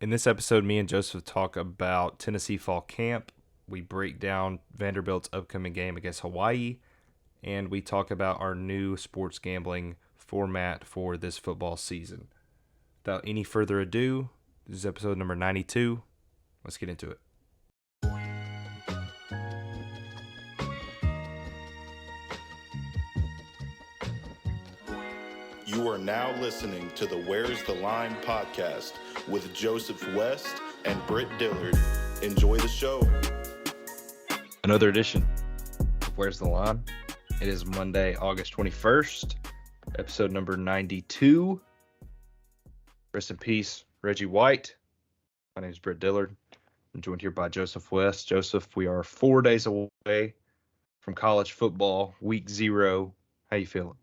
In this episode, me and Joseph talk about Tennessee fall camp. We break down Vanderbilt's upcoming game against Hawaii, and we talk about our new sports gambling format for this football season. Without any further ado, this is episode number 92. Let's get into it. You are now listening to the Where's the Line podcast with Joseph West and Britt Dillard. Enjoy the show. Another edition of Where's the Line? It is Monday, August 21st, episode number 92. Rest in peace, Reggie White. My name is Britt Dillard. I'm joined here by Joseph West. Joseph, we are 4 days away from college football, week 0. How you feeling?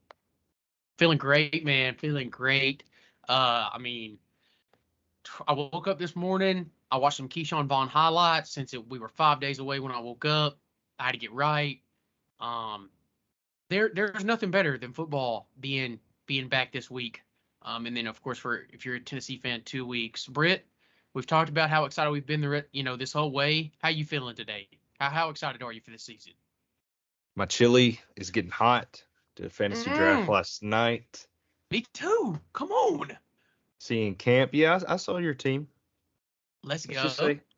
Feeling great, man. Feeling great. I woke up this morning. I watched some Keyshawn Vaughn highlights since we were 5 days away when I woke up. I had to get right. There's nothing better than football being back this week. And then, of course, if you're a Tennessee fan, 2 weeks. Britt, we've talked about how excited we've been this whole way. How you feeling today? How excited are you for this season? My chili is getting hot. Did a fantasy draft last night. Me too. Come on. Seeing camp. Yeah, I saw your team. Let's go.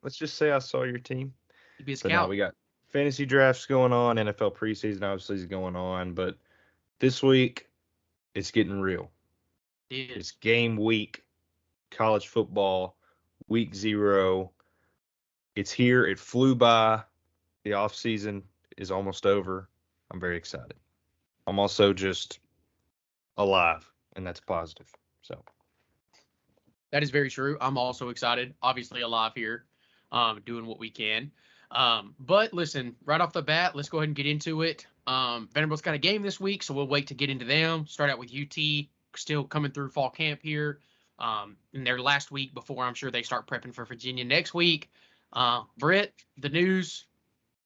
Let's just say I saw your team. You be a But scout. now we got fantasy drafts going on. NFL preseason obviously is going on. But this week, it's getting real. It's game week. College football, week 0. It's here. It flew by. The off season is almost over. I'm very excited. I'm also just alive, and that's positive. So that is very true. I'm also excited. Obviously alive here, doing what we can. But listen, right off the bat, let's go ahead and get into it. Vanderbilt's got a game this week, so we'll wait to get into them. Start out with UT, still coming through fall camp here. In their last week before I'm sure they start prepping for Virginia next week. Britt, the news.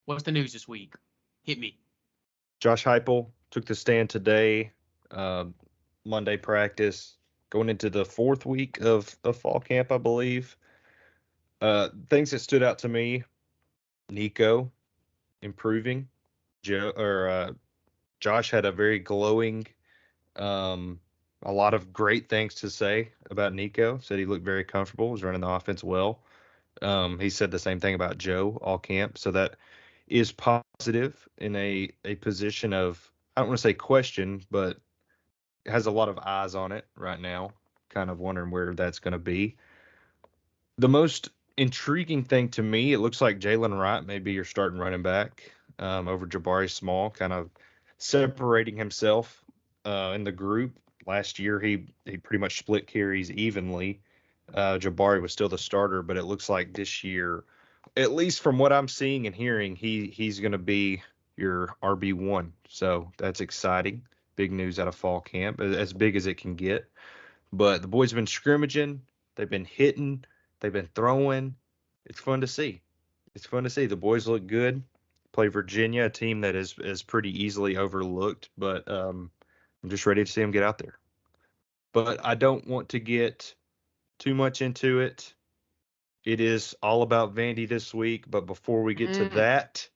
What's the news this week? Hit me. Josh Heupel took the stand today, Monday practice, going into the 4th week of fall camp, I believe. Things that stood out to me, Nico improving. Josh had a very glowing, a lot of great things to say about Nico. Said he looked very comfortable, was running the offense well. He said the same thing about Joe all camp. So that is positive in a position of, I don't want to say question, but has a lot of eyes on it right now. Kind of wondering where that's going to be. The most intriguing thing to me, it looks like Jalen Wright may be your starting running back over Jabari Small, kind of separating himself in the group. Last year, he pretty much split carries evenly. Jabari was still the starter, but it looks like this year, at least from what I'm seeing and hearing, he's going to be your RB1. So that's exciting. Big news out of fall camp, as big as it can get. But the boys have been scrimmaging. They've been hitting. They've been throwing. It's fun to see. The boys look good. Play Virginia, a team that is pretty easily overlooked. But I'm just ready to see them get out there. But I don't want to get too much into it. It is all about Vandy this week. But before we get to that,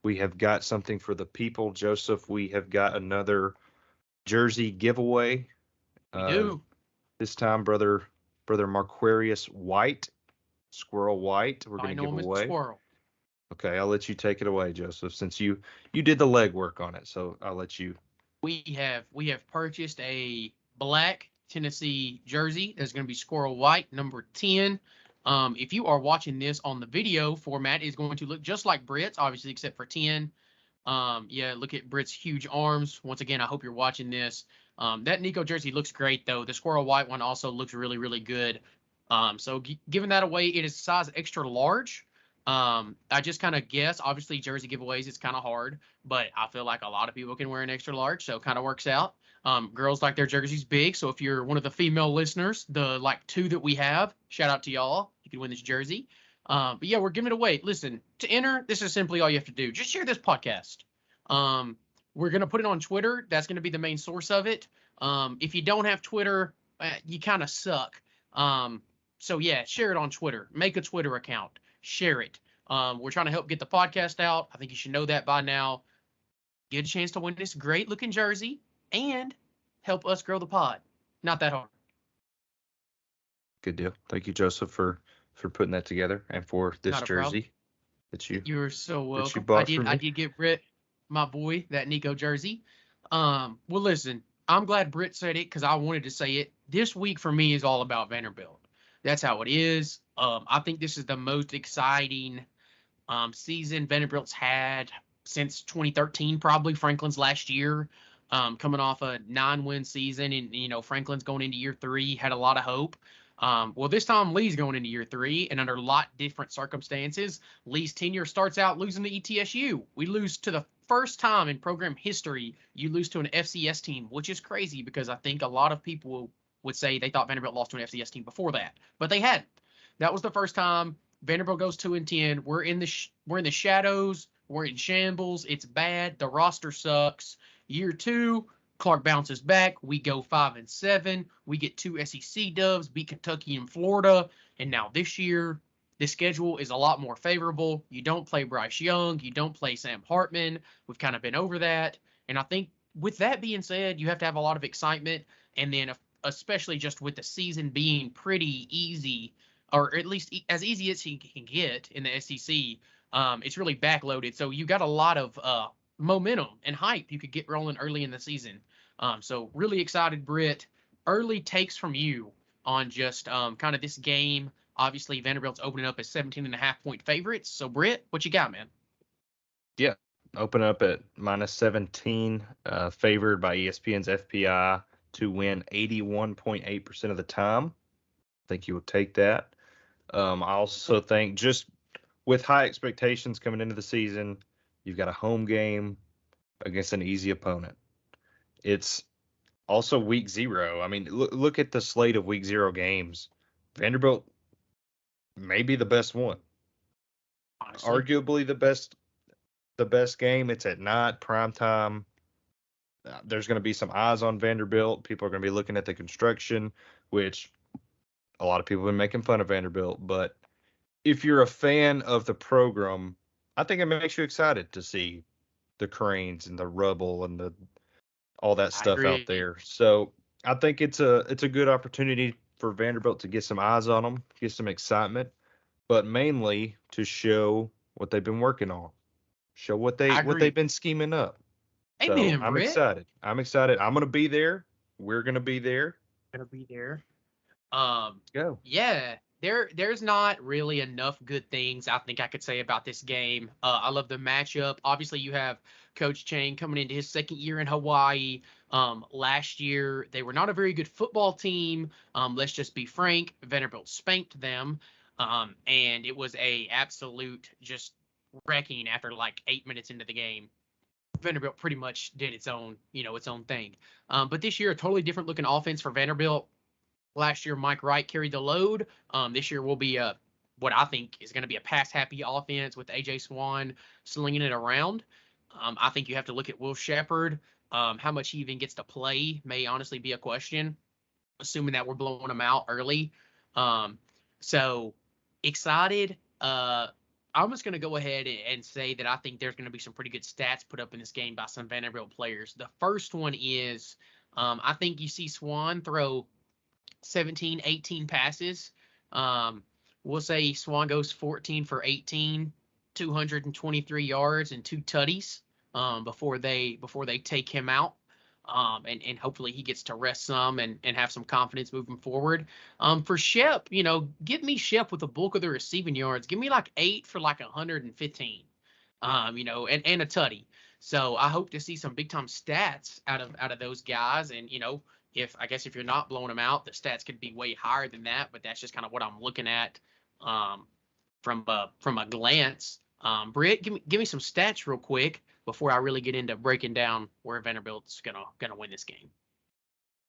we have got something for the people. Joseph, we have got another jersey giveaway. We do. This time, brother Marquarius White, Squirrel White, we're going to give away. Squirrel. Okay, I'll let you take it away, Joseph, since you did the legwork on it. So I'll let you. We have purchased a black Tennessee jersey. That's going to be Squirrel White, number 10. If you are watching this on the video format, it's going to look just like Britt's, obviously, except for 10. Look at Britt's huge arms. Once again, I hope you're watching this. That Nico jersey looks great, though. The Squirrel White one also looks really, really good. So giving that away, it is size extra large. I just kind of guess. Obviously, jersey giveaways, it's kind of hard, but I feel like a lot of people can wear an extra large, so it kind of works out. Girls like their jerseys big, so if you're one of the female listeners, the 2 that we have, shout out to y'all. You can win this jersey. But yeah, we're giving it away. Listen, to enter, this is simply all you have to do. Just share this podcast. We're going to put it on Twitter. That's going to be the main source of it. If you don't have Twitter, you kind of suck. So yeah, share it on Twitter. Make a Twitter account. Share it. We're trying to help get the podcast out. I think you should know that by now. Get a chance to win this great looking jersey and help us grow the pod. Not that hard. Good deal. Thank you, Joseph, for putting that together and for this Not a problem. jersey that you You're so that you welcome. bought for I me. did get Britt, my boy, that Nico jersey. Well, listen, I'm glad Britt said it because I wanted to say it. This week for me is all about Vanderbilt. That's how it is. I think this is the most exciting season Vanderbilt's had since 2013, probably Franklin's last year. Coming off a 9-win season, and Franklin's going into year 3, had a lot of hope. Well, this time Lee's going into year 3, and under a lot different circumstances. Lee's tenure starts out losing to ETSU. We lose to the first time in program history you lose to an FCS team, which is crazy because I think a lot of people would say they thought Vanderbilt lost to an FCS team before that, but they hadn't. That was the first time. Vanderbilt goes 2-10. We're in the shadows. We're in shambles. It's bad. The roster sucks. Year 2, Clark bounces back. We go 5-7. We get 2 SEC dubs, beat Kentucky and Florida. And now this year, the schedule is a lot more favorable. You don't play Bryce Young. You don't play Sam Hartman. We've kind of been over that. And I think with that being said, you have to have a lot of excitement. And then especially just with the season being pretty easy, or at least as easy as he can get in the SEC, it's really backloaded. So you got a lot of momentum and hype you could get rolling early in the season. So really excited, Britt. Early takes from you on just kind of this game. Obviously, Vanderbilt's opening up as 17.5-point favorites. So, Britt, what you got, man? Yeah, open up at -17, favored by ESPN's FPI to win 81.8% of the time. I think you will take that. I also think just with high expectations coming into the season, you've got a home game against an easy opponent. It's also week 0. I mean, look at the slate of week 0 games. Vanderbilt may be the best one. Honestly, Arguably the best game. It's at night, prime time. There's going to be some eyes on Vanderbilt. People are going to be looking at the construction, which a lot of people have been making fun of Vanderbilt. But if you're a fan of the program, I think it makes you excited to see the cranes and the rubble and all that I stuff out agree. there. So I think it's a good opportunity for Vanderbilt to get some eyes on them, get some excitement, but mainly to show what they've been working on, show what I they've agree. been scheming up. So Amen, I'm Britt. excited. I'm excited. I'm gonna be there. We're gonna be there. Gonna be there. Um, Let's go. yeah, there's not really enough good things I think I could say about this game. I love the matchup. Obviously, you have Coach Chang coming into his second year in Hawaii. Last year they were not a very good football team. Let's just be frank. Vanderbilt spanked them, and it was a absolute just wrecking after like 8 minutes into the game. Vanderbilt pretty much did its own thing. But this year, a totally different looking offense for Vanderbilt. Last year, Mike Wright carried the load. This year will be what I think is going to be a pass-happy offense with A.J. Swan slinging it around. I think you have to look at Will Shepherd. How much he even gets to play may honestly be a question, assuming that we're blowing him out early. So excited. I'm just going to go ahead and say that I think there's going to be some pretty good stats put up in this game by some Vanderbilt players. The first one is I think you see Swan throw 17, 18 passes. We'll say Swan goes 14 for 18, 223 yards and 2 tutties before they take him out. And hopefully he gets to rest some and have some confidence moving forward. For Shep, give me Shep with the bulk of the receiving yards. Give me like 8 for like 115, and a tutty. So I hope to see some big time stats out of those guys. And, if you're not blowing them out, the stats could be way higher than that, but that's just kind of what I'm looking at from a glance. Britt, give me some stats real quick before I really get into breaking down where Vanderbilt's gonna win this game.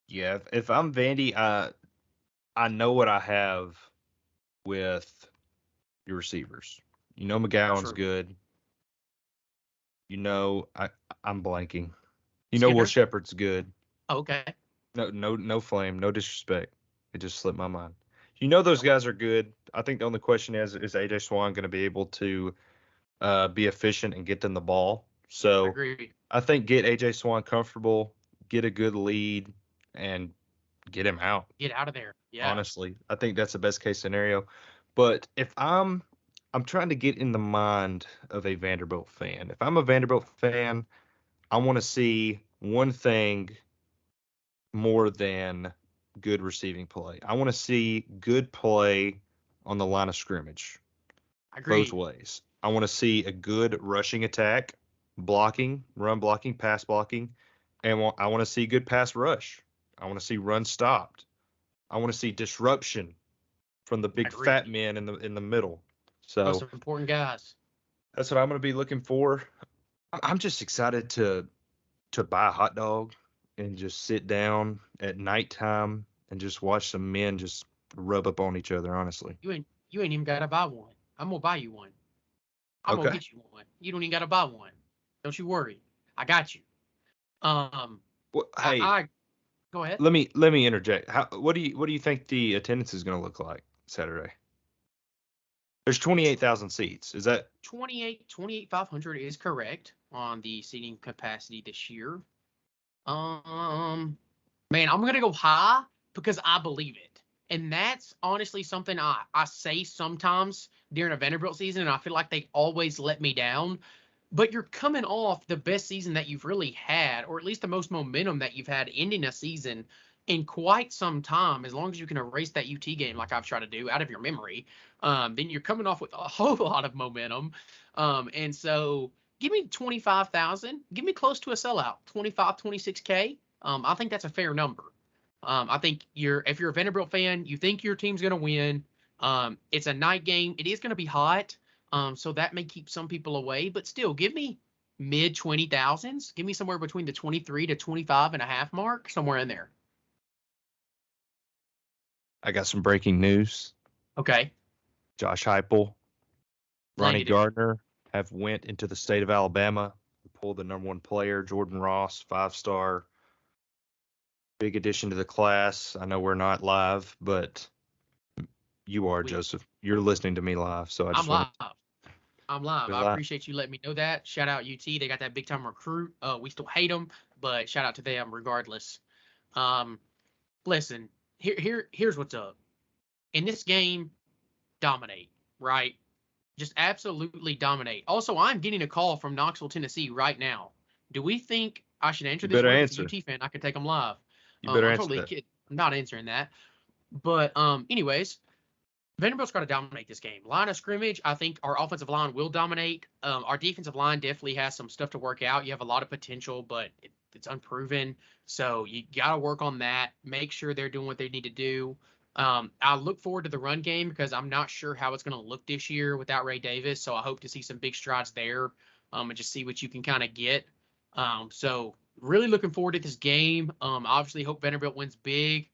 Yeah, if I'm Vandy, I know what I have with your receivers. McGowan's True. good. I'm blanking. Will Skinner? Shepherd's good. Okay. No flame, no disrespect. It just slipped my mind. those guys are good. I think the only question is AJ Swan going to be able to be efficient and get them the ball? So Agreed. I think get AJ Swan comfortable, get a good lead, and get him out. Get out of there. Yeah. Honestly, I think that's the best case scenario. But if I'm trying to get in the mind of a Vanderbilt fan. If I'm a Vanderbilt fan, I want to see one thing more than good receiving play. I want to see good play on the line of scrimmage both Agreed. ways. I want to see a good rushing attack, blocking, run blocking, pass blocking, and I want to see good pass rush. I want to see run stopped. I want to see disruption from the big Agreed. fat men in the middle. Most So important guys. that's what I'm going to be looking for. I'm just excited to buy a hot dog and just sit down at nighttime and just watch some men just rub up on each other. Honestly. You ain't even gotta buy one. I'm gonna buy you one. I'm gonna Okay. get you one. You don't even gotta buy one. Don't you worry. I got you. Um, Well, I, hey, I go ahead. let me interject. What do you think the attendance is going to look like Saturday? There's 28,000 seats. Is that 28,500 is correct on the seating capacity this year. Man, I'm gonna go high because I believe it. And that's honestly something I say sometimes during a Vanderbilt season, and I feel like they always let me down. But you're coming off the best season that you've really had, or at least the most momentum that you've had ending a season in quite some time. As long as you can erase that UT game, like I've tried to do, out of your memory, then you're coming off with a whole lot of momentum. And so give me 25,000, give me close to a sellout, 25, 26K. I think that's a fair number. I think if you're a Vanderbilt fan, you think your team's going to win. It's a night game. It is going to be hot. So that may keep some people away, but still give me mid 20,000s. Give me somewhere between the 23 to 25 and a half mark, somewhere in there. I got some breaking news. Okay. Josh Heupel, Ronnie Landed it. Gardner have went into the state of Alabama to pull the number one player, Jordan Ross, 5-star, big addition to the class. I know we're not live, but you are, We, Joseph. You're listening to me live, so I I'm just want live. I'm live. to I live. appreciate you letting me know that. Shout out UT. They got that big time recruit. We still hate them, but shout out to them regardless. Um, Listen, here's what's up. In this game, dominate, right? Just absolutely dominate. Also, I'm getting a call from Knoxville, Tennessee right now. Do we think I should answer You this better one? If it's a answer. UT fan, I could take them live. You better I'm answer totally that. kidding. I'm not answering that. But anyways, Vanderbilt's got to dominate this game. Line of scrimmage, I think our offensive line will dominate. Our defensive line definitely has some stuff to work out. You have a lot of potential, but it's unproven. So you got to work on that. Make sure they're doing what they need to do. I look forward to the run game because I'm not sure how it's going to look this year without Ray Davis. So I hope to see some big strides there and just see what you can kind of get. So really looking forward to this game. Obviously, hope Vanderbilt wins big.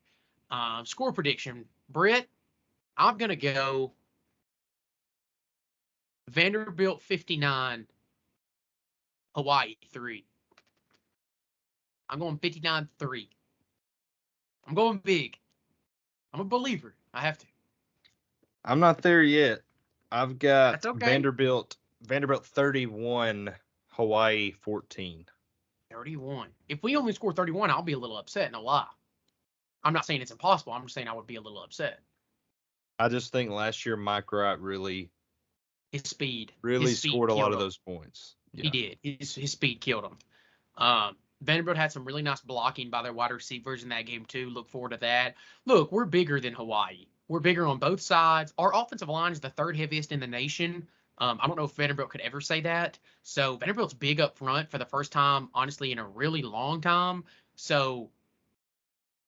Score prediction, Britt. I'm going to go Vanderbilt 59, Hawaii 3. I'm going 59-3. I'm going big. I'm a believer. I have to. I'm not there yet. I've got That's okay. Vanderbilt 31, Hawaii 14. 31. If we only score 31, I'll be a little upset, no lie. I'm not saying it's impossible. I'm just saying I would be a little upset. I just think last year Mike Wright really His speed. really His speed scored a lot killed of him. those points. He Yeah. did. His speed killed him. Vanderbilt had some really nice blocking by their wide receivers in that game too. Look forward to that. Look, we're bigger than Hawaii. We're bigger on both sides. Our offensive line is the third heaviest in the nation. I don't know if Vanderbilt could ever say that. So Vanderbilt's big up front for the first time, honestly, in a really long time. So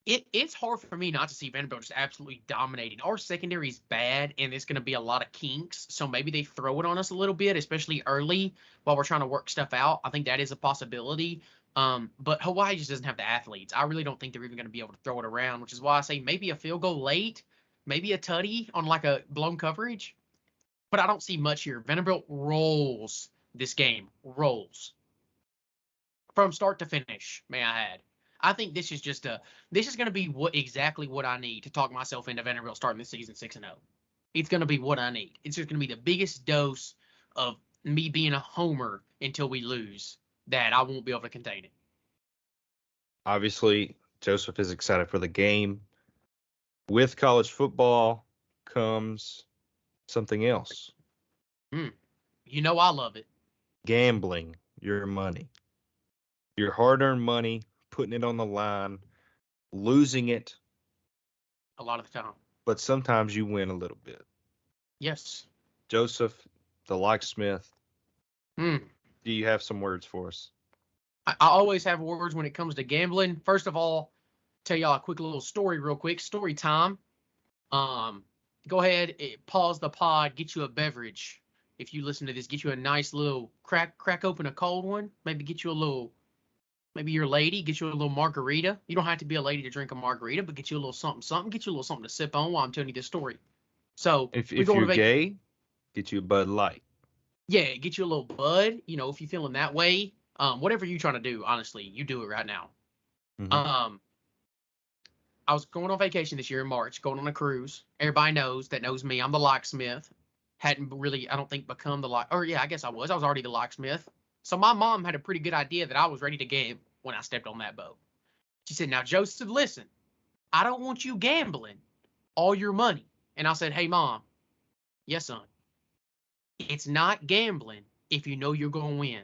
it's hard for me not to see Vanderbilt just absolutely dominating. Our secondary is bad, and it's going to be a lot of kinks. So maybe they throw it on us a little bit, especially early while we're trying to work stuff out. I think that is a possibility. But Hawaii just doesn't have the athletes. I really don't think they're even going to be able to throw it around, which is why I say maybe a field goal late, maybe a tutty on like a blown coverage. But I don't see much here. Vanderbilt rolls this game. Rolls. From start to finish, may I add. I think this is going to be exactly what I need to talk myself into Vanderbilt starting the season 6-0. It's going to be what I need. It's just going to be the biggest dose of me being a homer until we lose that I won't be able to contain it. Obviously, Joseph is excited for the game. With college football comes something else. You know I love it. Gambling your money. Your hard-earned money, putting it on the line, losing it. A lot of the time. But sometimes you win a little bit. Yes. Joseph, the locksmith, do you have some words for us? I always have words when it comes to gambling. First of all, tell y'all a quick little story real quick. Story time. Go ahead, pause the pod, get you a beverage. If you listen to this, get you a nice little crack open a cold one. Maybe get you a little, maybe your lady, get you a little margarita. You don't have to be a lady to drink a margarita, but get you a little something, get you a little something to sip on while I'm telling you this story. So if you're gay, get you a Bud Light. Yeah, get you a little Bud. You know, if you're feeling that way, whatever you're trying to do, honestly, you do it right now. Mm-hmm. I was going on vacation this year in March, going on a cruise. Everybody knows me. I'm the locksmith. Hadn't really, I don't think, become the lock. Or yeah, I guess I was. I was already the locksmith. So my mom had a pretty good idea that I was ready to game when I stepped on that boat. She said, "Now, Joseph, listen, I don't want you gambling all your money." And I said, "Hey, Mom, yes, son, it's not gambling if you know you're going to win.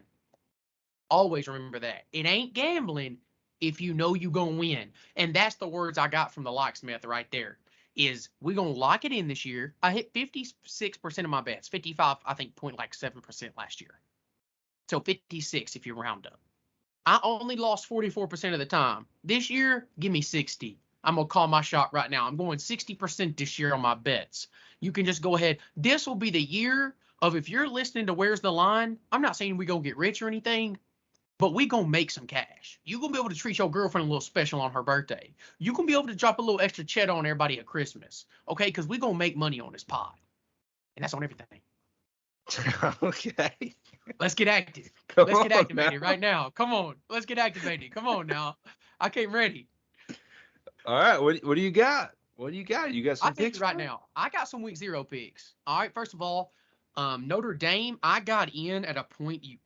Always remember that. It ain't gambling if you know you're going to win." And that's the words I got from the locksmith right there. Is we going to lock it in this year. I hit 56% of my bets. 55, I think, 7% last year. So 56 if you round up. I only lost 44% of the time. This year, give me 60. I'm going to call my shot right now. I'm going 60% this year on my bets. You can just go ahead. This will be the year of, if you're listening to Where's the Line, I'm not saying we going to get rich or anything, but we going to make some cash. You're going to be able to treat your girlfriend a little special on her birthday. You're going to be able to drop a little extra cheddar on everybody at Christmas. Okay? Because we going to make money on this pod. And that's on everything. Okay. Let's get active. Let's get activated right now. Come on. Let's get activated. Come on now. I came ready. All right. What do you got? What do you got? You got some picks right now. I got some week 0 picks. All right. First of all, Notre Dame, I got in at a point you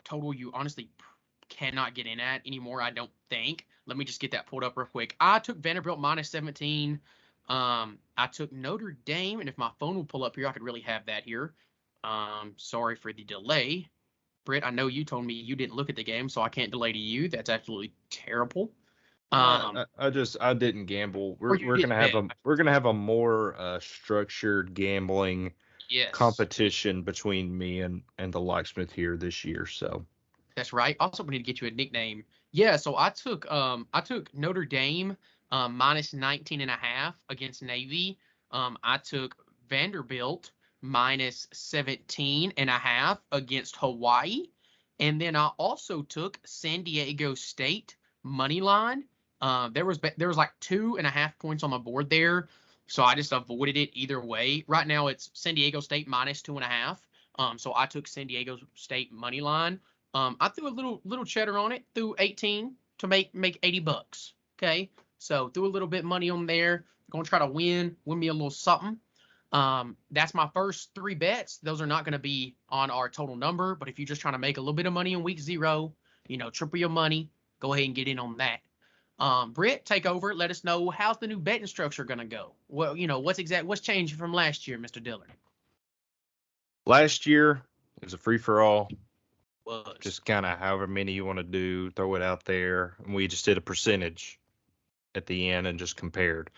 honestly cannot get in at anymore, I don't think. Let me just get that pulled up real quick. I took Vanderbilt minus 17. I took Notre Dame, and if my phone will pull up here, I could really have that here. Sorry for the delay. Britt, I know you told me you didn't look at the game, so I can't delay to you. That's absolutely terrible. I didn't gamble. We're gonna have a more structured gambling competition between me and the locksmith here this year. So that's right. Also, we need to get you a nickname. Yeah. So I took Notre Dame minus 19.5 against Navy. I took Vanderbilt minus 17.5 against Hawaii. And then I also took San Diego State money line. There was like 2.5 points on the board there. So I just avoided it either way. Right now it's San Diego State minus 2.5. So I took San Diego State money line. I threw a little cheddar on it, threw 18 to make $80. Okay. So threw a little bit of money on there. Going to try to win me a little something. That's my first 3 bets. Those are not going to be on our total number, but if you're just trying to make a little bit of money in week 0, triple your money, go ahead and get in on that. Britt, take over. Let us know, how's the new betting structure going to go? Well, what's changing from last year, Mr. Dillard? Last year it was a free for all. Just kind of however many you want to do, throw it out there. And we just did a percentage at the end and just compared.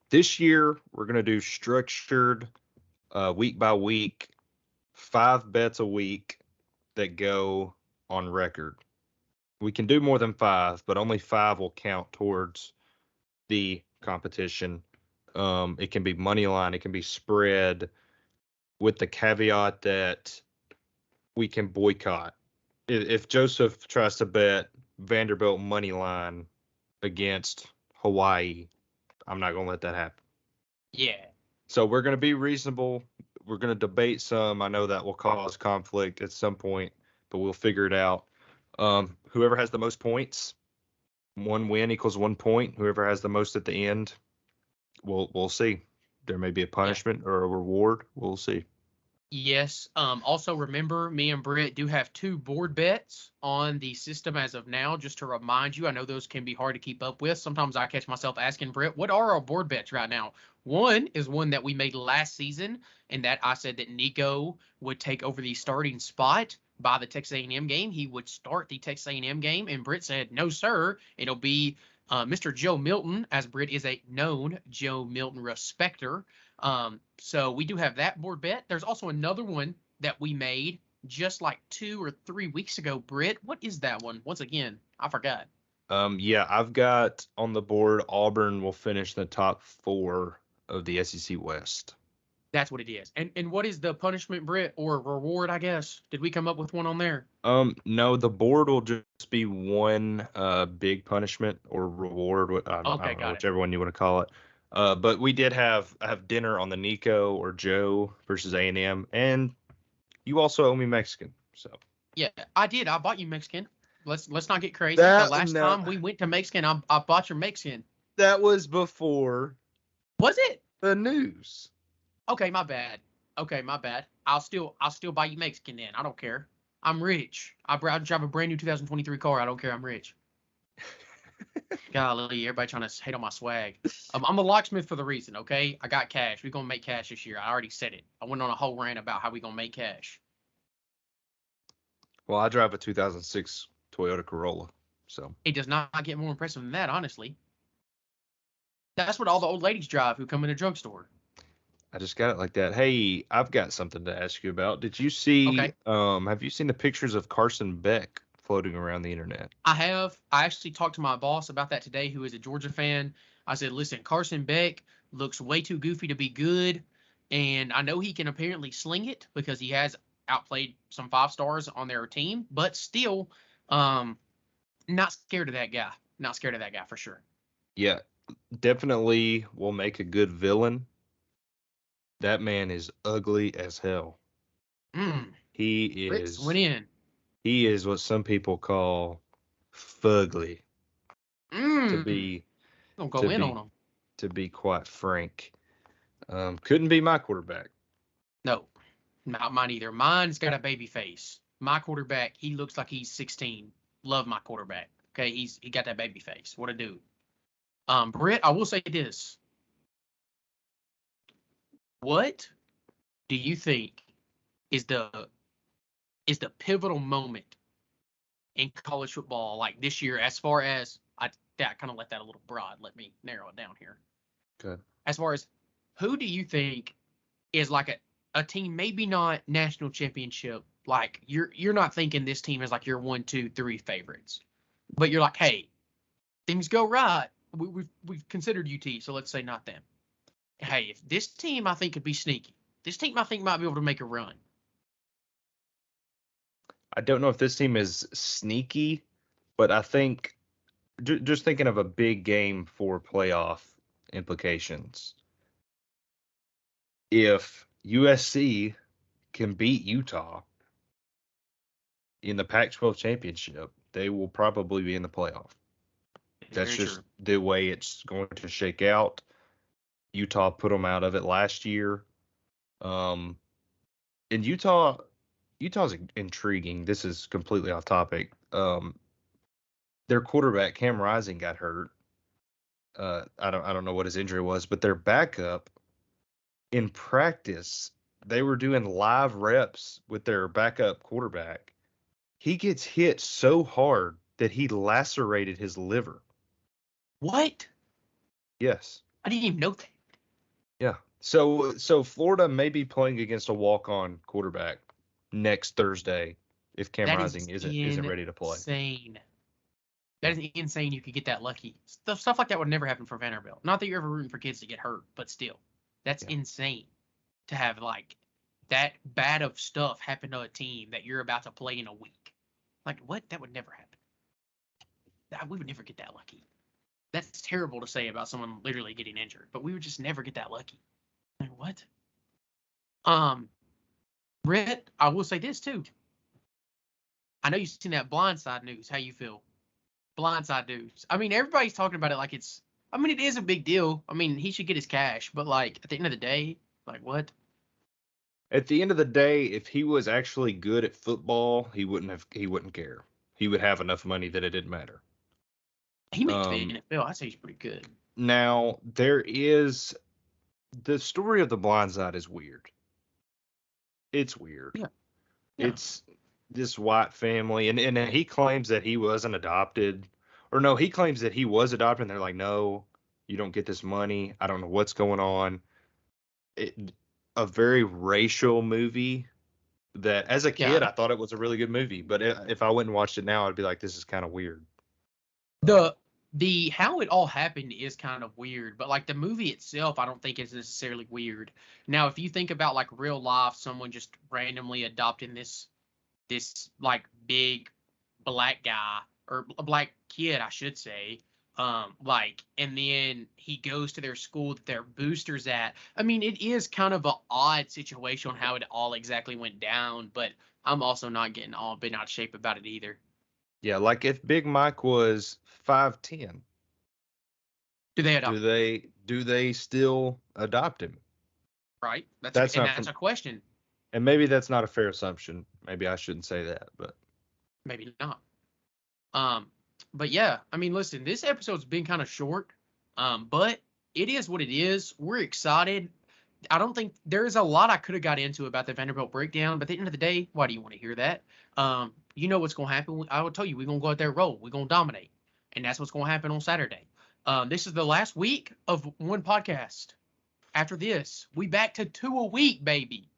This year, we're going to do structured week by week, 5 bets a week that go on record. We can do more than 5, but only 5 will count towards the competition. It can be money line, it can be spread, with the caveat that we can boycott. If Joseph tries to bet Vanderbilt money line against Hawaii, I'm not going to let that happen. Yeah. So we're going to be reasonable. We're going to debate some. I know that will cause conflict at some point, but we'll figure it out. Whoever has the most points 1 win equals 1 point. Whoever has the most at the end, we'll see. There may be a Yeah. punishment or a reward. We'll see. Yes. Also remember, me and Britt do have 2 board bets on the system as of now, just to remind you. I know those can be hard to keep up with. Sometimes I catch myself asking Britt, what are our board bets right now? One is one that we made last season, and that I said that Nico would take over the starting spot by the Texas A&M game. He would start the Texas A&M game, and Britt said, no, sir. It'll be Mr. Joe Milton, as Britt is a known Joe Milton respecter. So we do have that board bet. There's also another one that we made just like 2 or 3 weeks ago. Britt, what is that one? Once again, I forgot. Yeah, I've got on the board Auburn will finish in the top 4 of the SEC West. That's what it is. And what is the punishment, Britt, or reward, I guess? Did we come up with one on there? No, the board will just be one big punishment or reward. I Okay, don't know, got it. whichever one you want to call it. But we did have dinner on the Nico or Joe versus A&M, and you also owe me Mexican. So Yeah, I did. I bought you Mexican. Let's not get crazy. The that last no, time we went to Mexican, I bought your Mexican. that was before Was it? the news. Okay, my bad. Okay, my bad. I'll still buy you Mexican then. I don't care. I'm rich. I drive a brand new 2023 car. I don't care. I'm rich. Golly, everybody trying to hate on my swag. I'm a locksmith for the reason, okay? I got cash. We're gonna make cash this year. I already said it. I went on a whole rant about how we gonna make cash. Well, I drive a 2006 Toyota Corolla, so It does not get more impressive than that, honestly. That's what all the old ladies drive who come in a drugstore. I just got it like that. Hey, I've got something to ask you about. Did you see? Okay. Have you seen the pictures of Carson Beck floating around the internet? I have. I actually talked to my boss about that today, who is a Georgia fan. I said, listen, Carson Beck looks way too goofy to be good. And I know he can apparently sling it because he has outplayed some 5 stars on their team, but still, not scared of that guy. Not scared of that guy for sure. Yeah, definitely will make a good villain. That man is ugly as hell. Mm, He Brits is went in. he is what some people call fugly. To Mm, be gonna to go in on be him. to be quite frank, couldn't be my quarterback. No, not mine either. Mine's got a baby face. My quarterback, he looks like he's 16. Love my quarterback. Okay, he got that baby face. What a dude. Britt, I will say this. What do you think is the pivotal moment in college football like this year as far as I kind of let that a little broad. Let me narrow it down here. Good. As far as who do you think is like a team, maybe not national championship, like you're not thinking this team is like your 1, 2, 3 favorites, but you're like, hey, things go right. We've considered UT, so let's say not them. Hey, if this team I think could be sneaky, this team I think might be able to make a run. I don't know if this team is sneaky, but I think just thinking of a big game for playoff implications. If USC can beat Utah in the Pac-12 championship, they will probably be in the playoff. That's Very just true. the way it's going to shake out. Utah put them out of it last year. And Utah's intriguing. This is completely off topic. Their quarterback Cam Rising got hurt. I don't know what his injury was, but their backup in practice, they were doing live reps with their backup quarterback. He gets hit so hard that he lacerated his liver. What? Yes. I didn't even know that. Yeah. So Florida may be playing against a walk-on quarterback next Thursday if Cam That is Rising isn't ready to play. insane. That is insane. You could get that lucky. Stuff like that would never happen for Vanderbilt. Not that you're ever rooting for kids to get hurt, but still, that's Yeah. insane to have like that bad of stuff happen to a team that you're about to play in a week. Like what? That would never happen. We would never get that lucky. That's terrible to say about someone literally getting injured, but we would just never get that lucky. Like what? Brett, I will say this too. I know you've seen that Blindside news. How you feel? Blindside dudes. I mean, everybody's talking about it like it's. I mean, it is a big deal. I mean, he should get his cash, but like at the end of the day, like what? At the end of the day, if he was actually good at football, he wouldn't care. He would have enough money that it didn't matter. He makes the Um, NFL. I say he's pretty good. Now there is the story of the Blind Side is weird. It's weird. Yeah. Yeah. It's this white family, and he claims that he wasn't adopted, or no, he claims that he was adopted, and they're like, no, you don't get this money. I don't know what's going on. A very racial movie that, as a kid, Yeah. I thought it was a really good movie, but if I went and watched it now, I'd be like, this is kind of weird. The how it all happened is kind of weird, but like the movie itself, I don't think is necessarily weird. Now, if you think about like real life, someone just randomly adopting this like big black guy or a black kid, I should say, like, and then he goes to their school that their boosters at. I mean, it is kind of an odd situation on how it all exactly went down, but I'm also not getting all bent out of shape about it either. Yeah, like if Big Mike was 5'10", Do they adopt? do they still adopt him? Right? That's not That's a question. And maybe that's not a fair assumption. Maybe I shouldn't say that, but Maybe not. But yeah, I mean, listen, this episode's been kind of short, but it is what it is. We're excited. I don't think there's a lot I could have got into about the Vanderbilt breakdown, but at the end of the day, why do you want to hear that? You know what's going to happen. I will tell you, we're going to go out there and roll. We're going to dominate. And that's what's going to happen on Saturday. This is the last week of one podcast. After this, we back to 2 a week, baby.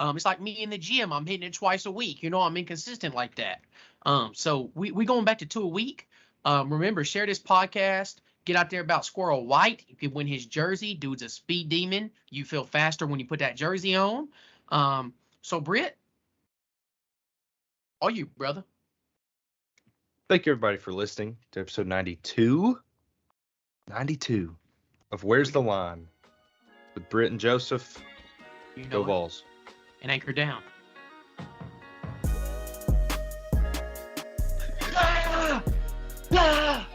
It's like me in the gym. I'm hitting it twice a week. You know, I'm inconsistent like that. So we going back to 2 a week. Remember, share this podcast. Get out there about Squirrel White. You can win his jersey. Dude's a speed demon. You feel faster when you put that jersey on. So Britt, all you, brother. thank you everybody for listening to episode 92. 92 of Where's the Line with Britt and Joseph. You know Go it. Vols. And anchor down. Ah!